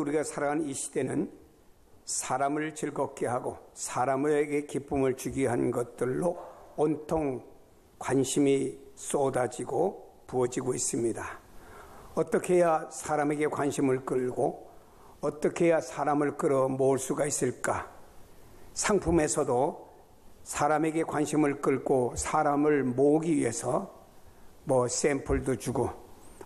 우리가 살아가는 이 시대는 사람을 즐겁게 하고 사람에게 기쁨을 주기 위한 것들로 온통 관심이 쏟아지고 부어지고 있습니다. 어떻게 해야 사람에게 관심을 끌고 어떻게 해야 사람을 끌어모을 수가 있을까? 상품에서도 사람에게 관심을 끌고 사람을 모으기 위해서 샘플도 주고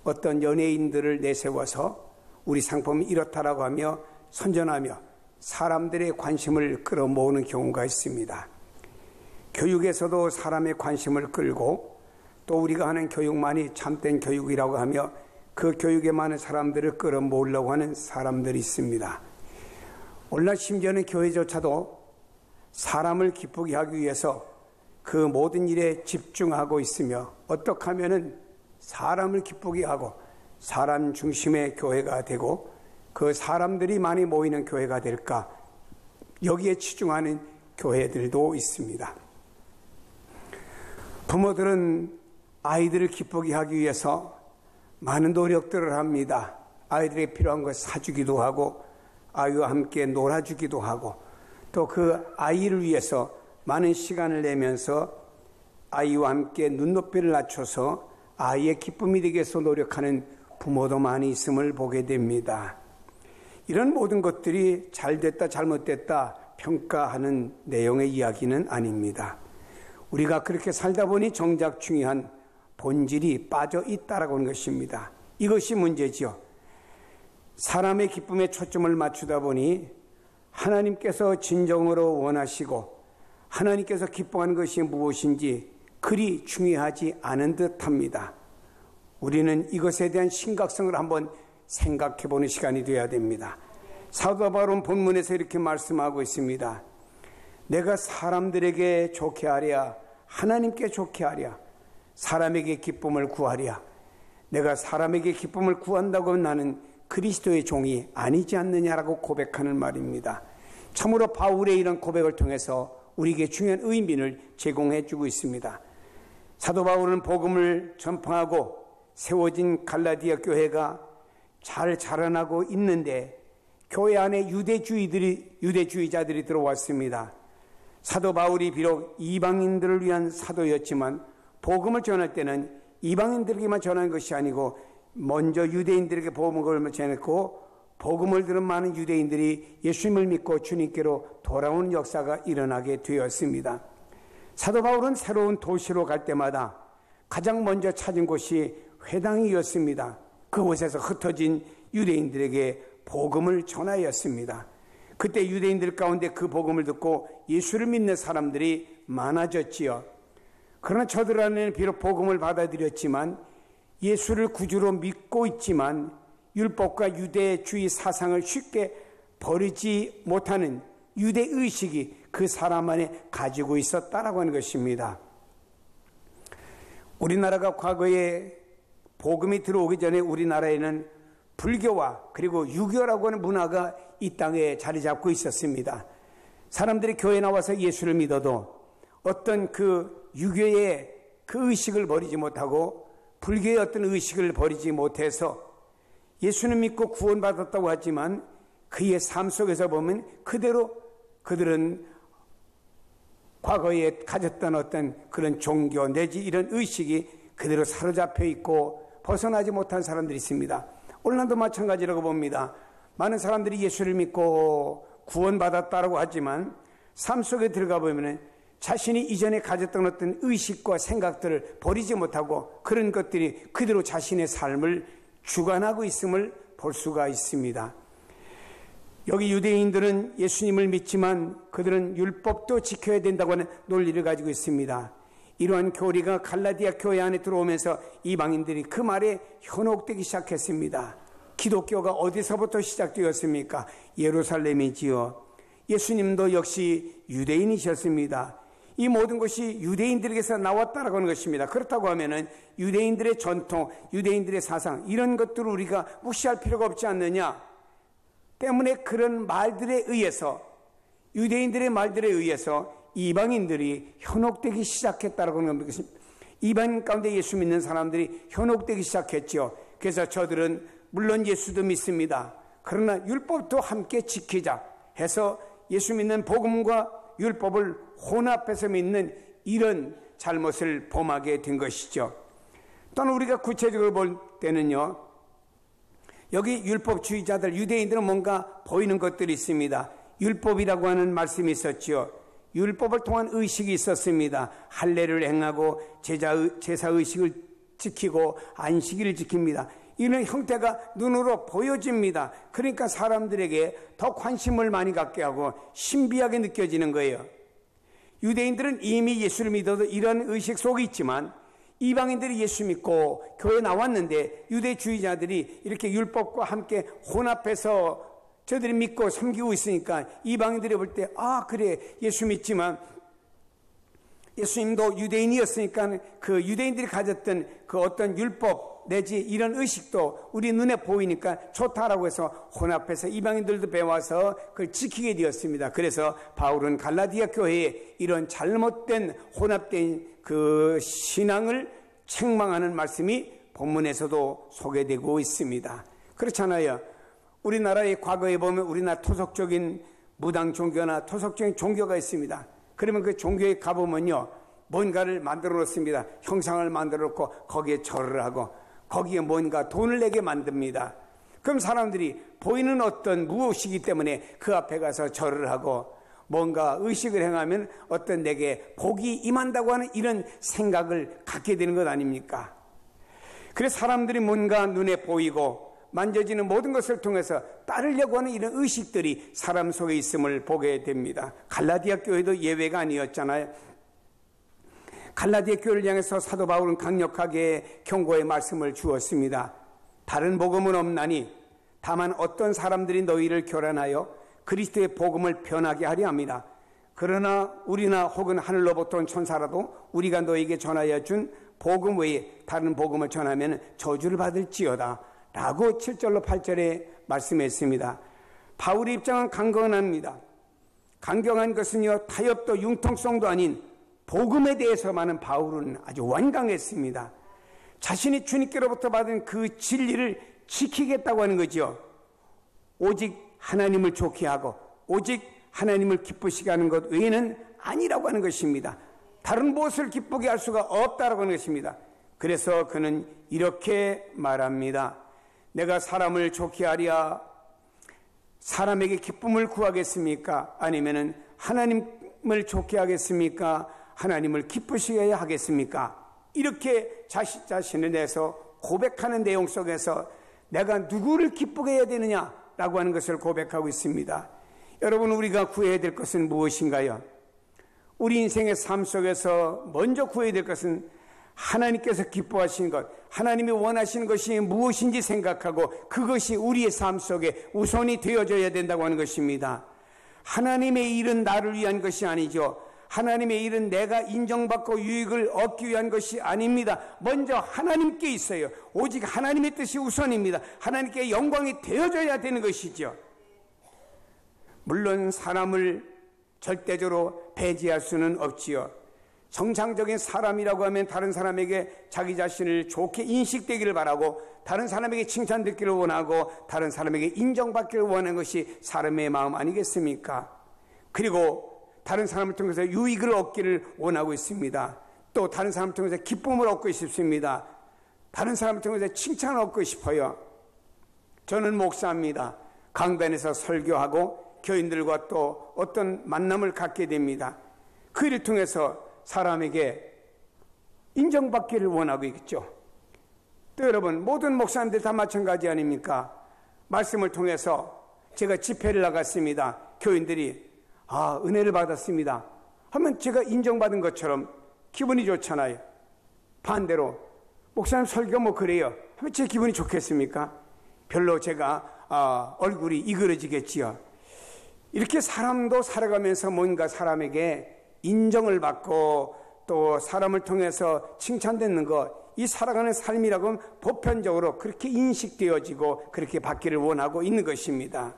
어떤 연예인들을 내세워서 우리 상품이 이렇다라고 하며 선전하며 사람들의 관심을 끌어모으는 경우가 있습니다. 교육에서도 사람의 관심을 끌고 또 우리가 하는 교육만이 참된 교육이라고 하며 그 교육에 많은 사람들을 끌어모으려고 하는 사람들이 있습니다. 오늘날 심지어는 교회조차도 사람을 기쁘게 하기 위해서 그 모든 일에 집중하고 있으며 어떻게 하면은 사람을 기쁘게 하고 사람 중심의 교회가 되고 그 사람들이 많이 모이는 교회가 될까, 여기에 치중하는 교회들도 있습니다. 부모들은 아이들을 기쁘게 하기 위해서 많은 노력들을 합니다. 아이들에게 필요한 걸 사주기도 하고 아이와 함께 놀아주기도 하고 또 그 아이를 위해서 많은 시간을 내면서 아이와 함께 눈높이를 낮춰서 아이의 기쁨이 되기 위해서 노력하는 부모도 많이 있음을 보게 됩니다. 이런 모든 것들이 잘됐다 잘못됐다 평가하는 내용의 이야기는 아닙니다. 우리가 그렇게 살다 보니 정작 중요한 본질이 빠져 있다라고 하는 것입니다. 이것이 문제지요. 사람의 기쁨에 초점을 맞추다 보니 하나님께서 진정으로 원하시고 하나님께서 기뻐하는 것이 무엇인지 그리 중요하지 않은 듯합니다. 우리는 이것에 대한 심각성을 한번 생각해보는 시간이 되어야 됩니다. 사도 바울은 본문에서 이렇게 말씀하고 있습니다. 내가 사람들에게 좋게 하랴 하나님께 좋게 하랴 사람에게 기쁨을 구하랴. 내가 사람에게 기쁨을 구한다고 나는 그리스도의 종이 아니지 않느냐라고 고백하는 말입니다. 참으로 바울의 이런 고백을 통해서 우리에게 중요한 의미를 제공해 주고 있습니다. 사도 바울은 복음을 전파하고 세워진 갈라디아 교회가 잘 자라나고 있는데 교회 안에 유대주의자들이 들어왔습니다. 사도 바울이 비록 이방인들을 위한 사도였지만 복음을 전할 때는 이방인들에게만 전한 것이 아니고 먼저 유대인들에게 복음을 전했고 복음을 들은 많은 유대인들이 예수님을 믿고 주님께로 돌아오는 역사가 일어나게 되었습니다. 사도 바울은 새로운 도시로 갈 때마다 가장 먼저 찾은 곳이 회당이었습니다. 그곳에서 흩어진 유대인들에게 복음을 전하였습니다. 그때 유대인들 가운데 그 복음을 듣고 예수를 믿는 사람들이 많아졌지요. 그러나 저들 안에는 비록 복음을 받아들였지만 예수를 구주로 믿고 있지만 율법과 유대주의 사상을 쉽게 버리지 못하는 유대의식이 그 사람 안에 가지고 있었다라고 하는 것입니다. 우리나라가 과거에 복음이 들어오기 전에 우리나라에는 불교와 그리고 유교라고 하는 문화가 이 땅에 자리 잡고 있었습니다. 사람들이 교회에 나와서 예수를 믿어도 어떤 그 유교의 그 의식을 버리지 못하고 불교의 어떤 의식을 버리지 못해서 예수는 믿고 구원받았다고 하지만 그의 삶 속에서 보면 그대로 그들은 과거에 가졌던 어떤 그런 종교 내지 이런 의식이 그대로 사로잡혀 있고 벗어나지 못한 사람들이 있습니다. 오늘날도 마찬가지라고 봅니다. 많은 사람들이 예수를 믿고 구원받았다고 하지만 삶 속에 들어가 보면 자신이 이전에 가졌던 어떤 의식과 생각들을 버리지 못하고 그런 것들이 그대로 자신의 삶을 주관하고 있음을 볼 수가 있습니다. 여기 유대인들은 예수님을 믿지만 그들은 율법도 지켜야 된다고 하는 논리를 가지고 있습니다. 이러한 교리가 갈라디아 교회 안에 들어오면서 이방인들이 그 말에 현혹되기 시작했습니다. 기독교가 어디서부터 시작되었습니까? 예루살렘이지요. 예수님도 역시 유대인이셨습니다. 이 모든 것이 유대인들에게서 나왔다라고 하는 것입니다. 그렇다고 하면은 유대인들의 전통, 유대인들의 사상 이런 것들을 우리가 무시할 필요가 없지 않느냐 때문에 그런 말들에 의해서 유대인들의 말들에 의해서 이방인들이 현혹되기 시작했다라고 하는 것입니다. 이방인 가운데 예수 믿는 사람들이 현혹되기 시작했죠. 그래서 저들은 물론 예수도 믿습니다. 그러나 율법도 함께 지키자 해서 예수 믿는 복음과 율법을 혼합해서 믿는 이런 잘못을 범하게 된 것이죠. 또는 우리가 구체적으로 볼 때는요, 여기 율법주의자들, 유대인들은 뭔가 보이는 것들이 있습니다. 율법이라고 하는 말씀이 있었죠. 율법을 통한 의식이 있었습니다. 할례를 행하고 제사 의식을 지키고 안식일을 지킵니다. 이런 형태가 눈으로 보여집니다. 그러니까 사람들에게 더 관심을 많이 갖게 하고 신비하게 느껴지는 거예요. 유대인들은 이미 예수를 믿어도 이런 의식 속에 있지만 이방인들이 예수 믿고 교회에 나왔는데 유대주의자들이 이렇게 율법과 함께 혼합해서 저들이 믿고 섬기고 있으니까 이방인들이 볼 때 그래 예수 믿지만 예수님도 유대인이었으니까 그 유대인들이 가졌던 그 어떤 율법 내지 이런 의식도 우리 눈에 보이니까 좋다라고 해서 혼합해서 이방인들도 배워서 그걸 지키게 되었습니다. 그래서 바울은 갈라디아 교회에 이런 잘못된 혼합된 그 신앙을 책망하는 말씀이 본문에서도 소개되고 있습니다. 그렇잖아요. 우리나라의 과거에 보면 우리나라 토속적인 무당 종교나 토속적인 종교가 있습니다. 그러면 그 종교에 가보면요, 뭔가를 만들어 놓습니다. 형상을 만들어 놓고 거기에 절을 하고 거기에 뭔가 돈을 내게 만듭니다. 그럼 사람들이 보이는 어떤 무엇이기 때문에 그 앞에 가서 절을 하고 뭔가 의식을 행하면 어떤 내게 복이 임한다고 하는 이런 생각을 갖게 되는 것 아닙니까? 그래서 사람들이 뭔가 눈에 보이고 만져지는 모든 것을 통해서 따르려고 하는 이런 의식들이 사람 속에 있음을 보게 됩니다. 갈라디아 교회도 예외가 아니었잖아요. 갈라디아 교회를 향해서 사도 바울은 강력하게 경고의 말씀을 주었습니다. 다른 복음은 없나니 다만 어떤 사람들이 너희를 교란하여 그리스도의 복음을 변하게 하려 합니다. 그러나 우리나 혹은 하늘로부터 온 천사라도 우리가 너에게 전하여 준 복음 외에 다른 복음을 전하면 저주를 받을지어다 라고 7절로 8절에 말씀했습니다. 바울의 입장은 강건합니다. 강경한 것은요, 타협도 융통성도 아닌 복음에 대해서만은 바울은 아주 완강했습니다. 자신이 주님께로부터 받은 그 진리를 지키겠다고 하는 거죠. 오직 하나님을 좋게 하고 오직 하나님을 기쁘시게 하는 것 외에는 아니라고 하는 것입니다. 다른 무엇을 기쁘게 할 수가 없다라고 하는 것입니다. 그래서 그는 이렇게 말합니다. 내가 사람을 좋게 하랴 사람에게 기쁨을 구하겠습니까? 아니면은 하나님을 좋게 하겠습니까? 하나님을 기쁘시게 해야 하겠습니까? 이렇게 자신을 내서 고백하는 내용 속에서 내가 누구를 기쁘게 해야 되느냐라고 하는 것을 고백하고 있습니다. 여러분, 우리가 구해야 될 것은 무엇인가요? 우리 인생의 삶 속에서 먼저 구해야 될 것은 하나님께서 기뻐하시는 것, 하나님이 원하시는 것이 무엇인지 생각하고 그것이 우리의 삶 속에 우선이 되어져야 된다고 하는 것입니다. 하나님의 일은 나를 위한 것이 아니죠. 하나님의 일은 내가 인정받고 유익을 얻기 위한 것이 아닙니다. 먼저 하나님께 있어요. 오직 하나님의 뜻이 우선입니다. 하나님께 영광이 되어져야 되는 것이죠. 물론 사람을 절대적으로 배제할 수는 없지요. 정상적인 사람이라고 하면 다른 사람에게 자기 자신을 좋게 인식되기를 바라고 다른 사람에게 칭찬받기를 원하고 다른 사람에게 인정받기를 원하는 것이 사람의 마음 아니겠습니까? 그리고 다른 사람을 통해서 유익을 얻기를 원하고 있습니다. 또 다른 사람을 통해서 기쁨을 얻고 싶습니다. 다른 사람을 통해서 칭찬을 얻고 싶어요. 저는 목사입니다. 강단에서 설교하고 교인들과 또 어떤 만남을 갖게 됩니다. 그 일을 통해서 사람에게 인정받기를 원하고 있죠. 또 여러분, 모든 목사님들 다 마찬가지 아닙니까? 말씀을 통해서 제가 집회를 나갔습니다. 교인들이 은혜를 받았습니다 하면 제가 인정받은 것처럼 기분이 좋잖아요. 반대로 목사님 설교 뭐 그래요 하면 제 기분이 좋겠습니까? 별로 제가 얼굴이 이그러지겠지요. 이렇게 사람도 살아가면서 뭔가 사람에게 인정을 받고 또 사람을 통해서 칭찬받는 것, 이 살아가는 삶이라고 하면 보편적으로 그렇게 인식되어지고 그렇게 받기를 원하고 있는 것입니다.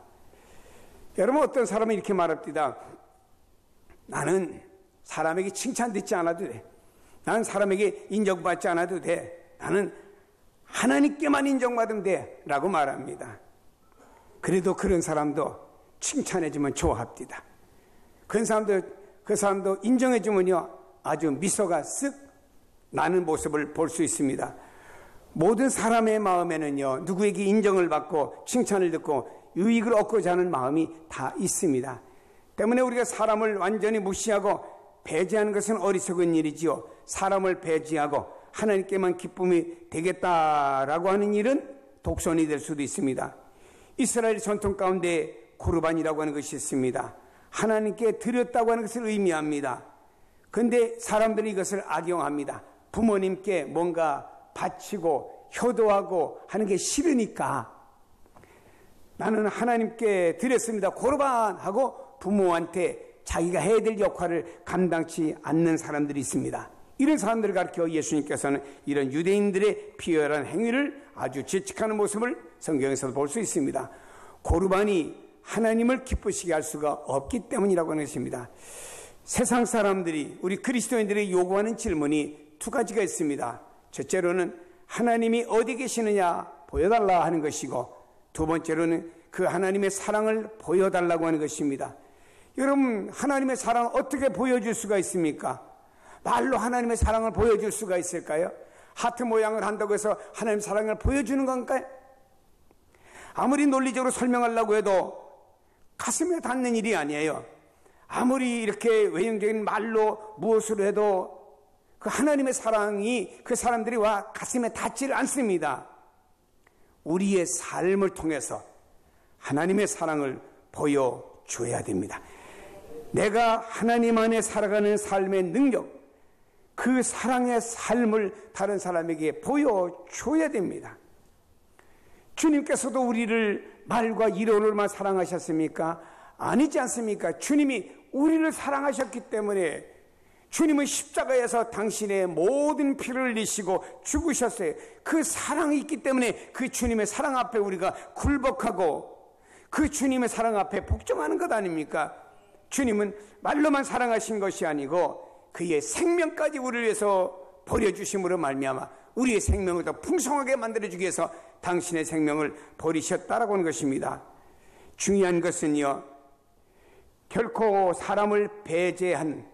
여러분, 어떤 사람은 이렇게 말합니다. 나는 사람에게 칭찬받지 않아도 돼. 나는 사람에게 인정받지 않아도 돼. 나는 하나님께만 인정받으면 돼. 라고 말합니다. 그래도 그런 사람도 칭찬해주면 좋아합니다. 그 사람도 인정해주면요, 아주 미소가 쓱 나는 모습을 볼 수 있습니다. 모든 사람의 마음에는요, 누구에게 인정을 받고 칭찬을 듣고 유익을 얻고자 하는 마음이 다 있습니다. 때문에 우리가 사람을 완전히 무시하고 배제하는 것은 어리석은 일이지요. 사람을 배제하고 하나님께만 기쁨이 되겠다라고 하는 일은 독선이 될 수도 있습니다. 이스라엘 전통 가운데 고르반이라고 하는 것이 있습니다. 하나님께 드렸다고 하는 것을 의미합니다. 그런데 사람들이 이것을 악용합니다. 부모님께 뭔가 바치고 효도하고 하는 게 싫으니까 나는 하나님께 드렸습니다, 고르반 하고 부모한테 자기가 해야 될 역할을 감당치 않는 사람들이 있습니다. 이런 사람들을 가르쳐 예수님께서는 이런 유대인들의 비열한 행위를 아주 지적하는 모습을 성경에서도 볼 수 있습니다. 고르반이 하나님을 기쁘시게 할 수가 없기 때문이라고 하는 것입니다. 세상 사람들이, 우리 그리스도인들이 요구하는 질문이 두 가지가 있습니다. 첫째로는 하나님이 어디 계시느냐 보여달라 하는 것이고, 두 번째로는 그 하나님의 사랑을 보여달라고 하는 것입니다. 여러분, 하나님의 사랑을 어떻게 보여줄 수가 있습니까? 말로 하나님의 사랑을 보여줄 수가 있을까요? 하트 모양을 한다고 해서 하나님의 사랑을 보여주는 건가요? 아무리 논리적으로 설명하려고 해도 가슴에 닿는 일이 아니에요. 아무리 이렇게 외형적인 말로 무엇으로 해도 그 하나님의 사랑이 그 사람들이 와 가슴에 닿지를 않습니다. 우리의 삶을 통해서 하나님의 사랑을 보여줘야 됩니다. 내가 하나님 안에 살아가는 삶의 능력, 그 사랑의 삶을 다른 사람에게 보여줘야 됩니다. 주님께서도 우리를 말과 이론으로만 사랑하셨습니까? 아니지 않습니까? 주님이 우리를 사랑하셨기 때문에 주님은 십자가에서 당신의 모든 피를 흘리시고 죽으셨어요. 그 사랑이 있기 때문에 그 주님의 사랑 앞에 우리가 굴복하고 그 주님의 사랑 앞에 복종하는 것 아닙니까? 주님은 말로만 사랑하신 것이 아니고 그의 생명까지 우리를 위해서 버려주심으로 말미암아 우리의 생명을 더 풍성하게 만들어주기 위해서 당신의 생명을 버리셨다라고 하는 것입니다. 중요한 것은요, 결코 사람을 배제한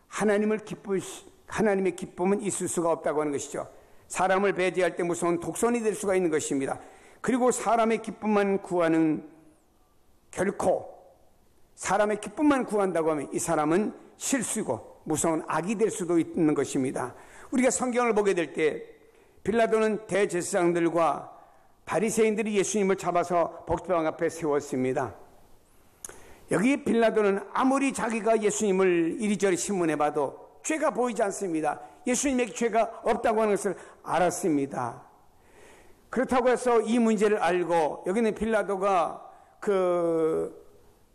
하나님의 기쁨은 있을 수가 없다고 하는 것이죠. 사람을 배제할 때 무서운 독선이 될 수가 있는 것입니다. 그리고 사람의 기쁨만 구하는, 결코 사람의 기쁨만 구한다고 하면 이 사람은 실수고 무서운 악이 될 수도 있는 것입니다. 우리가 성경을 보게 될 때 빌라도는 대제사장들과 바리새인들이 예수님을 잡아서 법궤 앞에 세웠습니다. 여기 빌라도는 아무리 자기가 예수님을 이리저리 신문해봐도 죄가 보이지 않습니다. 예수님에게 죄가 없다고 하는 것을 알았습니다. 그렇다고 해서 이 문제를 알고 여기는 빌라도가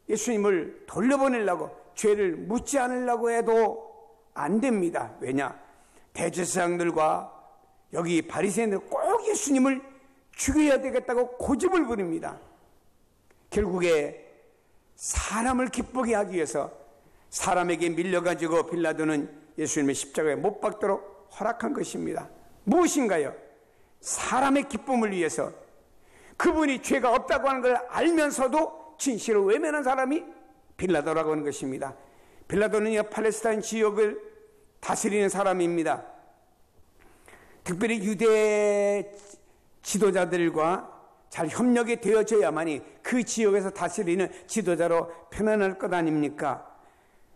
예수님을 돌려보내려고, 죄를 묻지 않으려고 해도 안 됩니다. 왜냐? 대제사장들과 여기 바리새인들 꼭 예수님을 죽여야 되겠다고 고집을 부립니다. 결국에 사람을 기쁘게 하기 위해서 사람에게 밀려가지고 빌라도는 예수님의 십자가에 못 박도록 허락한 것입니다. 무엇인가요? 사람의 기쁨을 위해서, 그분이 죄가 없다고 하는 걸 알면서도 진실을 외면한 사람이 빌라도라고 하는 것입니다. 빌라도는 팔레스타인 지역을 다스리는 사람입니다. 특별히 유대 지도자들과 잘 협력이 되어져야만이 그 지역에서 다스리는 지도자로 편안할 것 아닙니까?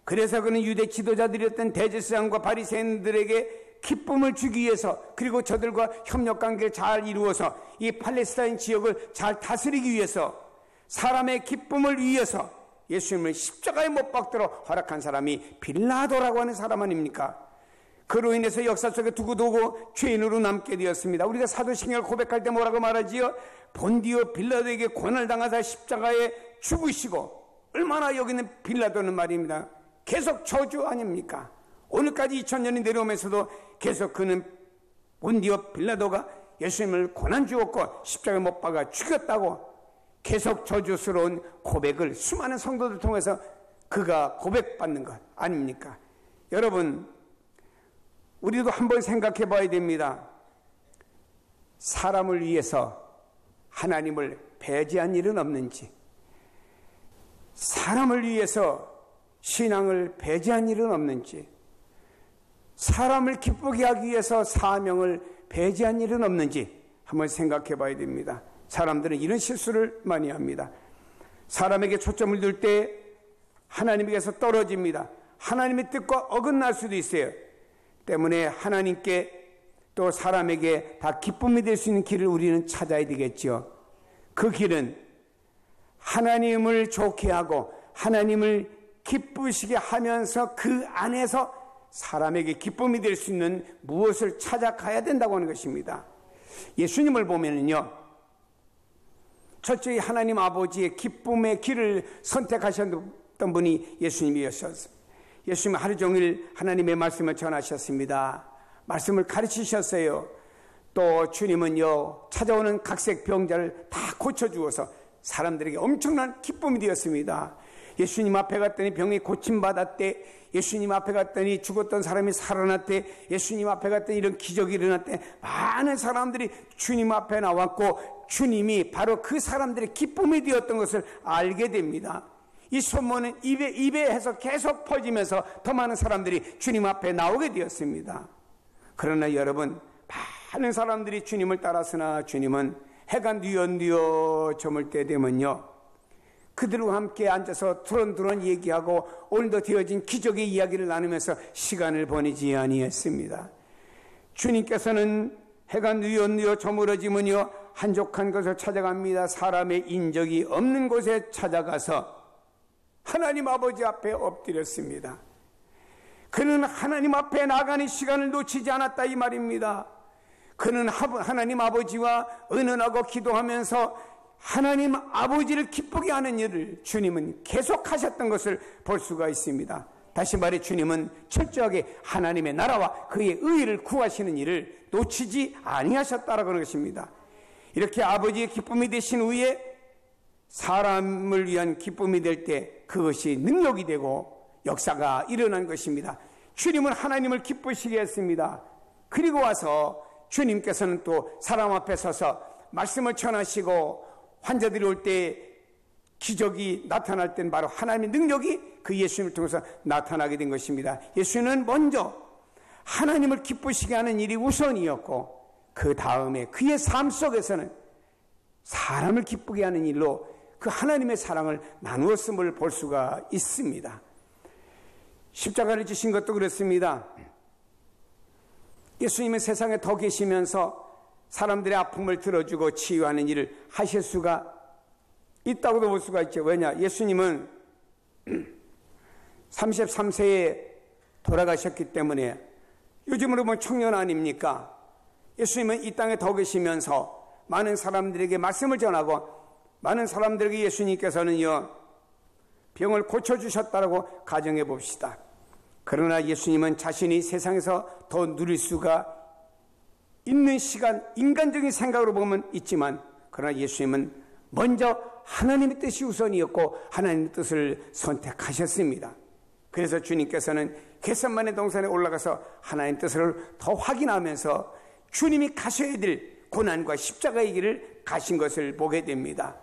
그래서 그는 유대 지도자들이었던 대제사장과 바리새인들에게 기쁨을 주기 위해서, 그리고 저들과 협력관계를 잘 이루어서 이 팔레스타인 지역을 잘 다스리기 위해서, 사람의 기쁨을 위해서 예수님을 십자가에 못 박도록 허락한 사람이 빌라도라고 하는 사람 아닙니까? 그로 인해서 역사 속에 두고두고 죄인으로 남게 되었습니다. 우리가 사도신경을 고백할 때 뭐라고 말하지요? 본디오 빌라도에게 고난을 당하사 십자가에 죽으시고, 얼마나 여기는 빌라도는 말입니다, 계속 저주 아닙니까? 오늘까지 2000년이 내려오면서도 계속 그는 본디오 빌라도가 예수님을 고난 주었고 십자가에 못 박아 죽였다고 계속 저주스러운 고백을 수많은 성도들 통해서 그가 고백받는 것 아닙니까? 여러분, 우리도 한번 생각해 봐야 됩니다. 사람을 위해서 하나님을 배제한 일은 없는지, 사람을 위해서 신앙을 배제한 일은 없는지, 사람을 기쁘게 하기 위해서 사명을 배제한 일은 없는지 한번 생각해 봐야 됩니다. 사람들은 이런 실수를 많이 합니다. 사람에게 초점을 둘 때 하나님에게서 떨어집니다. 하나님의 뜻과 어긋날 수도 있어요. 때문에 하나님께 또 사람에게 다 기쁨이 될 수 있는 길을 우리는 찾아야 되겠죠. 그 길은 하나님을 좋게 하고 하나님을 기쁘시게 하면서 그 안에서 사람에게 기쁨이 될 수 있는 무엇을 찾아가야 된다고 하는 것입니다. 예수님을 보면은요, 철저히 하나님 아버지의 기쁨의 길을 선택하셨던 분이 예수님이었습니다. 예수님은 하루 종일 하나님의 말씀을 전하셨습니다. 말씀을 가르치셨어요. 또 주님은요, 찾아오는 각색 병자를 다 고쳐주어서 사람들에게 엄청난 기쁨이 되었습니다. 예수님 앞에 갔더니 병이 고침받았대. 예수님 앞에 갔더니 죽었던 사람이 살아났대. 예수님 앞에 갔더니 이런 기적이 일어났대. 많은 사람들이 주님 앞에 나왔고 주님이 바로 그 사람들의 기쁨이 되었던 것을 알게 됩니다. 이 소문은 입에 해서 계속 퍼지면서 더 많은 사람들이 주님 앞에 나오게 되었습니다. 그러나 여러분, 많은 사람들이 주님을 따랐으나 주님은 해가 뉘어뉘어 저물 때 되면요, 그들과 함께 앉아서 두런두런 얘기하고 오늘도 되어진 기적의 이야기를 나누면서 시간을 보내지 아니했습니다. 주님께서는 해가 뉘어뉘어 저물어지면요, 한적한 곳을 찾아갑니다. 사람의 인적이 없는 곳에 찾아가서 하나님 아버지 앞에 엎드렸습니다. 그는 하나님 앞에 나가는 시간을 놓치지 않았다 이 말입니다. 그는 하나님 아버지와 의논하고 기도하면서 하나님 아버지를 기쁘게 하는 일을 주님은 계속하셨던 것을 볼 수가 있습니다. 다시 말해 주님은 철저하게 하나님의 나라와 그의 의를 구하시는 일을 놓치지 아니하셨다라고 하는 것입니다. 이렇게 아버지의 기쁨이 되신 후에 사람을 위한 기쁨이 될 때 그것이 능력이 되고 역사가 일어난 것입니다. 주님은 하나님을 기쁘시게 했습니다. 그리고 와서 주님께서는 또 사람 앞에 서서 말씀을 전하시고 환자들이 올 때 기적이 나타날 땐 바로 하나님의 능력이 그 예수님을 통해서 나타나게 된 것입니다. 예수는 먼저 하나님을 기쁘시게 하는 일이 우선이었고 그 다음에 그의 삶 속에서는 사람을 기쁘게 하는 일로 그 하나님의 사랑을 나누었음을 볼 수가 있습니다. 십자가를 지신 것도 그렇습니다. 예수님은 세상에 더 계시면서 사람들의 아픔을 들어주고 치유하는 일을 하실 수가 있다고도 볼 수가 있죠. 왜냐? 예수님은 33세에 돌아가셨기 때문에 요즘으로 보면 청년 아닙니까? 예수님은 이 땅에 더 계시면서 많은 사람들에게 말씀을 전하고 많은 사람들에게 예수님께서는요, 병을 고쳐주셨다라고 가정해 봅시다. 그러나 예수님은 자신이 세상에서 더 누릴 수가 있는 시간, 인간적인 생각으로 보면 있지만, 그러나 예수님은 먼저 하나님의 뜻이 우선이었고 하나님의 뜻을 선택하셨습니다. 그래서 주님께서는 겟세마네 동산에 올라가서 하나님의 뜻을 더 확인하면서 주님이 가셔야 될 고난과 십자가의 길을 가신 것을 보게 됩니다.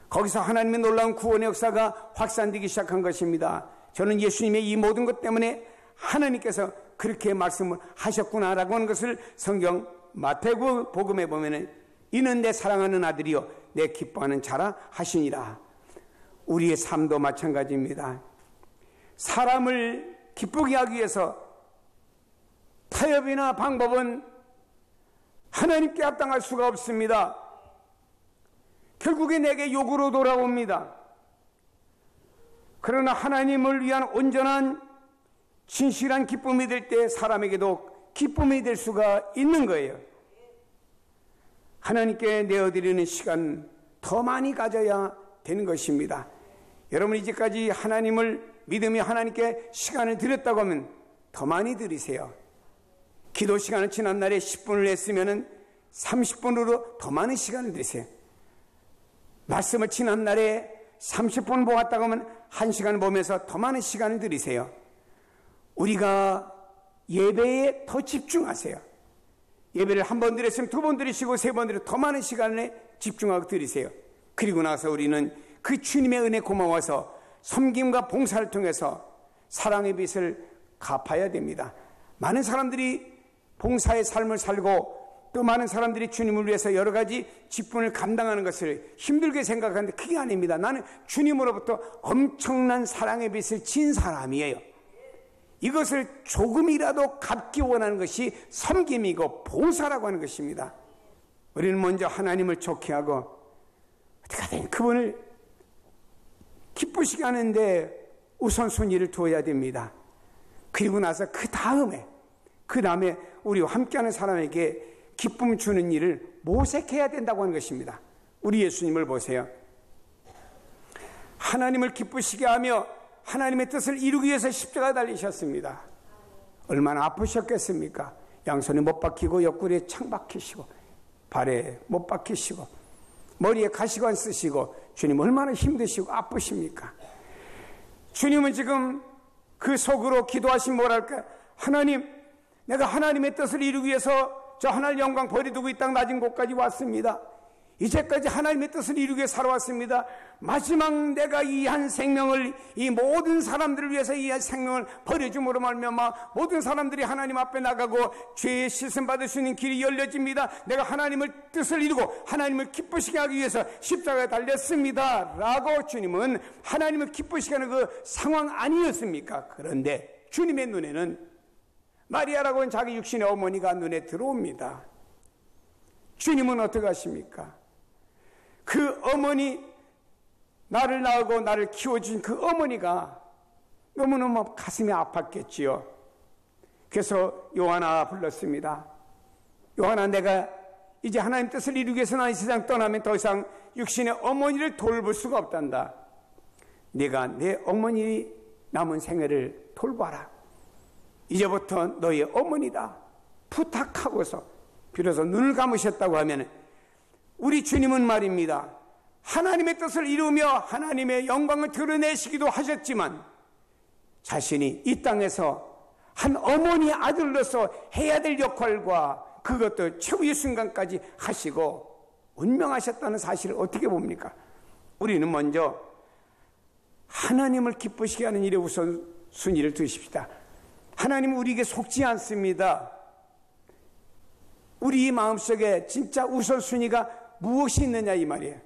거기서 하나님의 놀라운 구원의 역사가 확산되기 시작한 것입니다. 저는 예수님의 이 모든 것 때문에 하나님께서 그렇게 말씀을 하셨구나라고 하는 것을 성경 마태복음 복음에 보면은 이는 내 사랑하는 아들이요 내 기뻐하는 자라 하시니라. 우리의 삶도 마찬가지입니다. 사람을 기쁘게 하기 위해서 타협이나 방법은 하나님께 합당할 수가 없습니다. 결국에 내게 욕으로 돌아옵니다. 그러나 하나님을 위한 온전한 진실한 기쁨이 될 때 사람에게도 기쁨이 될 수가 있는 거예요. 하나님께 내어드리는 시간 더 많이 가져야 되는 것입니다. 여러분 이제까지 하나님을 믿으며 하나님께 시간을 드렸다고 하면 더 많이 드리세요. 기도 시간을 지난 날에 10분을 냈으면 30분으로 더 많은 시간을 드리세요. 말씀을 지난 날에 30분 보았다고 하면 1시간 보면서 더 많은 시간을 드리세요. 우리가 예배에 더 집중하세요. 예배를 한 번 드렸으면 2번 드리시고 3번 드리고 더 많은 시간에 집중하고 드리세요. 그리고 나서 우리는 그 주님의 은혜 고마워서 섬김과 봉사를 통해서 사랑의 빚을 갚아야 됩니다. 많은 사람들이 봉사의 삶을 살고 또 많은 사람들이 주님을 위해서 여러 가지 직분을 감당하는 것을 힘들게 생각하는데 그게 아닙니다. 나는 주님으로부터 엄청난 사랑의 빚을 진 사람이에요. 이것을 조금이라도 갚기 원하는 것이 섬김이고 봉사라고 하는 것입니다. 우리는 먼저 하나님을 좋게 하고 어떻게든 그분을 기쁘시게 하는데 우선순위를 두어야 됩니다. 그리고 나서 그 다음에 우리와 함께하는 사람에게 기쁨 주는 일을 모색해야 된다고 하는 것입니다. 우리 예수님을 보세요. 하나님을 기쁘시게 하며 하나님의 뜻을 이루기 위해서 십자가에 달리셨습니다. 얼마나 아프셨겠습니까? 양손에 못 박히고 옆구리에 창 박히시고 발에 못 박히시고 머리에 가시관 쓰시고 주님 얼마나 힘드시고 아프십니까? 주님은 지금 그 속으로 기도하신 뭐랄까? 하나님, 내가 하나님의 뜻을 이루기 위해서 저 하늘 영광 버리두고 이 땅 낮은 곳까지 왔습니다. 이제까지 하나님의 뜻을 이루기 위해 살아왔습니다. 마지막 내가 이 한 생명을, 이 모든 사람들을 위해서 이 한 생명을 버려줌으로 말미암아 모든 사람들이 하나님 앞에 나가고 죄의 씻음 받을 수 있는 길이 열려집니다. 내가 하나님의 뜻을 이루고 하나님을 기쁘시게 하기 위해서 십자가에 달렸습니다 라고 주님은 하나님을 기쁘시게 하는 그 상황 아니었습니까? 그런데 주님의 눈에는 마리아라고 하는 자기 육신의 어머니가 눈에 들어옵니다. 주님은 어떻게 하십니까? 그 어머니, 나를 낳고 나를 키워준 그 어머니가 너무너무 가슴이 아팠겠지요. 그래서 요한아 불렀습니다. 요한아, 내가 이제 하나님 뜻을 이루기 위해서 나 이 세상 떠나면 더 이상 육신의 어머니를 돌볼 수가 없단다. 네가 내 어머니 남은 생애를 돌봐라. 이제부터 너의 어머니다 부탁하고서 비로소 눈을 감으셨다고 하면 우리 주님은 말입니다. 하나님의 뜻을 이루며 하나님의 영광을 드러내시기도 하셨지만 자신이 이 땅에서 한 어머니 아들로서 해야 될 역할과 그것도 최후의 순간까지 하시고 운명하셨다는 사실을 어떻게 봅니까? 우리는 먼저 하나님을 기쁘시게 하는 일에 우선순위를 두십시다. 하나님은 우리에게 속지 않습니다. 우리 마음속에 진짜 우선순위가 무엇이 있느냐 이 말이에요.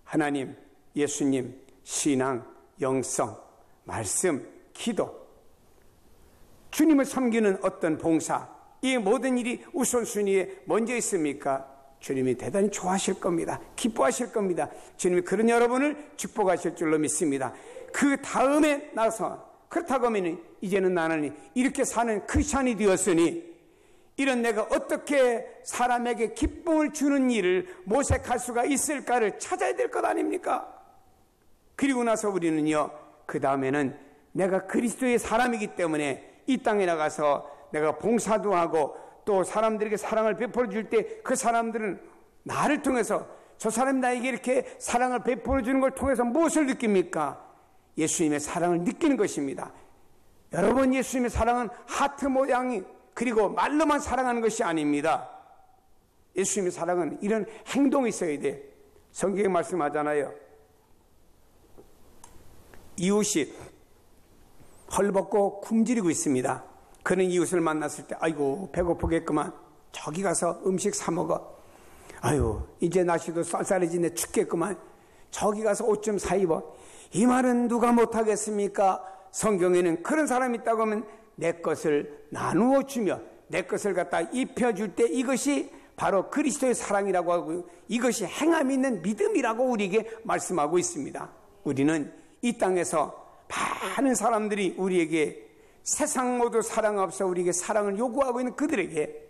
하나님, 예수님, 신앙, 영성, 말씀, 기도, 주님을 섬기는 어떤 봉사, 이 모든 일이 우선순위에 먼저 있습니까? 주님이 대단히 좋아하실 겁니다. 기뻐하실 겁니다. 주님이 그런 여러분을 축복하실 줄로 믿습니다. 그 다음에 나서 그렇다고 하면 이제는 나는 이렇게 사는 크리스찬이 되었으니 이런 내가 어떻게 사람에게 기쁨을 주는 일을 모색할 수가 있을까를 찾아야 될 것 아닙니까? 그리고 나서 우리는요, 그 다음에는 내가 그리스도의 사람이기 때문에 이 땅에 나가서 내가 봉사도 하고 또 사람들에게 사랑을 베풀어 줄 때 그 사람들은 나를 통해서 저 사람이 나에게 이렇게 사랑을 베풀어 주는 걸 통해서 무엇을 느낍니까? 예수님의 사랑을 느끼는 것입니다. 여러분, 예수님의 사랑은 하트 모양이 그리고 말로만 사랑하는 것이 아닙니다. 예수님의 사랑은 이런 행동이 있어야 돼. 성경에 말씀하잖아요. 이웃이 헐벗고 굶주리고 있습니다. 그는 이웃을 만났을 때 아이고 배고프겠구만, 저기 가서 음식 사 먹어. 아유 이제 날씨도 쌀쌀해지네, 춥겠구만, 저기 가서 옷 좀 사 입어. 이 말은 누가 못하겠습니까? 성경에는 그런 사람이 있다고 하면 내 것을 나누어 주며 내 것을 갖다 입혀줄 때 이것이 바로 그리스도의 사랑이라고 하고 이것이 행함이 있는 믿음이라고 우리에게 말씀하고 있습니다. 우리는 이 땅에서 많은 사람들이 우리에게 세상 모두 사랑 없어 우리에게 사랑을 요구하고 있는 그들에게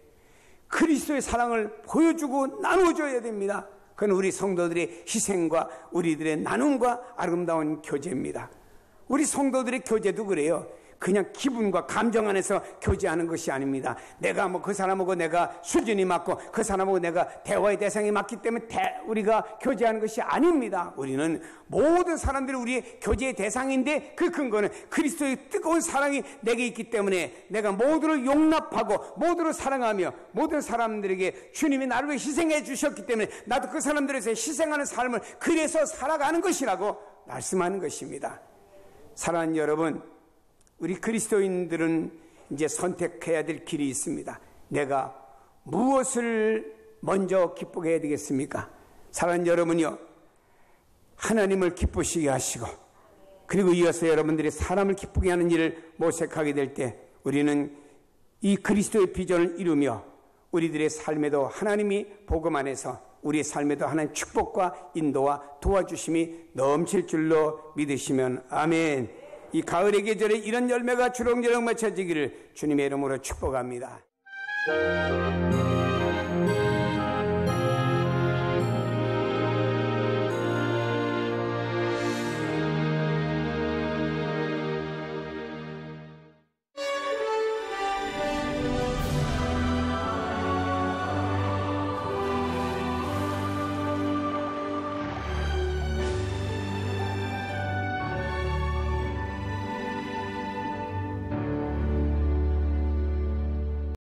그리스도의 사랑을 보여주고 나눠줘야 됩니다. 그건 우리 성도들의 희생과 우리들의 나눔과 아름다운 교제입니다. 우리 성도들의 교제도 그래요. 그냥 기분과 감정 안에서 교제하는 것이 아닙니다. 내가 그 사람하고 내가 수준이 맞고 그 사람하고 내가 대화의 대상이 맞기 때문에 우리가 교제하는 것이 아닙니다. 우리는 모든 사람들이 우리의 교제의 대상인데 그 근거는 그리스도의 뜨거운 사랑이 내게 있기 때문에 내가 모두를 용납하고 모두를 사랑하며 모든 사람들에게 주님이 나를 위해 희생해 주셨기 때문에 나도 그 사람들에서 희생하는 삶을 그래서 살아가는 것이라고 말씀하는 것입니다. 사랑하는 여러분, 우리 그리스도인들은 이제 선택해야 될 길이 있습니다. 내가 무엇을 먼저 기쁘게 해야 되겠습니까? 사랑하는 여러분요, 하나님을 기쁘시게 하시고 그리고 이어서 여러분들이 사람을 기쁘게 하는 일을 모색하게 될 때 우리는 이 그리스도의 비전을 이루며 우리들의 삶에도 하나님이 복음 안에서 우리의 삶에도 하나님 축복과 인도와 도와주심이 넘칠 줄로 믿으시면 아멘. 이 가을의 계절에 이런 열매가 주렁주렁 맺혀지기를 주님의 이름으로 축복합니다.